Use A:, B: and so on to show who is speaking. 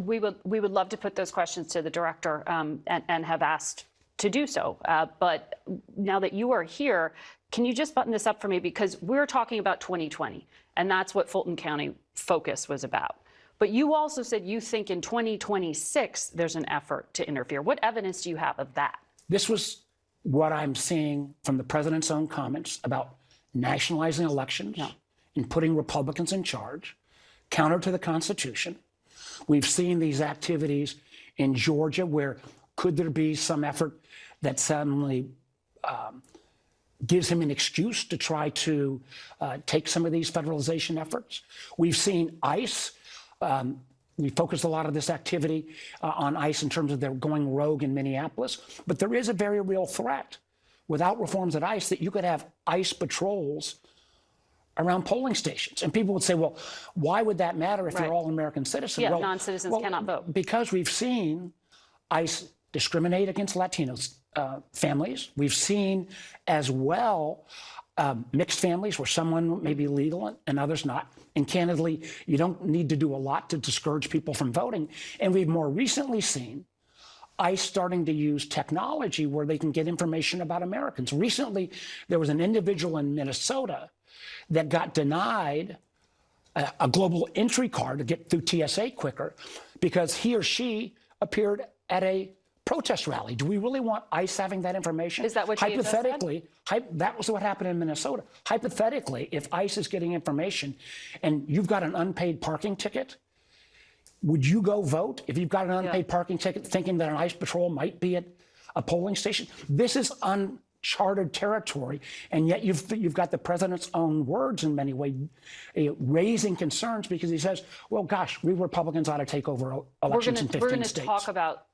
A: we would love to put those questions to the director and have asked to do so. But now that you are here, can you just button this up for me? Because we're talking about 2020, and that's what Fulton County Focus was about. But you also said you think in 2026 there's an effort to interfere. What evidence do you have of that?
B: This was what I'm seeing from the president's own comments about nationalizing elections and putting Republicans in charge, counter to the Constitution. We've seen these activities in Georgia where could there be some effort that suddenly gives him an excuse to try to take some of these federalization efforts. We've seen ICE. We focused a lot of this activity on ICE in terms of their going rogue in Minneapolis. But there is a very real threat without reforms at ICE that you could have ICE patrols around polling stations. And people would say, well, why would that matter if you're all American citizens?
A: Yeah,
B: well,
A: non-citizens cannot vote.
B: Because we've seen ICE discriminate against Latino families. We've seen as well mixed families where someone may be legal and others not. And candidly, you don't need to do a lot to discourage people from voting. And we've more recently seen ICE starting to use technology where they can get information about Americans. Recently, there was an individual in Minnesota that got denied a global entry card to get through TSA quicker because he or she appeared at a protest rally. Do we really want ICE having that information?
A: Is that what you
B: hypothetically? That was what happened in Minnesota. Hypothetically, if ICE is getting information and you've got an unpaid parking ticket, would you go vote if you've got an unpaid parking ticket thinking that an ICE patrol might be at a polling station? This is uncharted territory, and yet you've got the president's own words in many ways raising concerns because he says, well, gosh, we Republicans ought to take over elections in 15 states.
A: We're going to talk about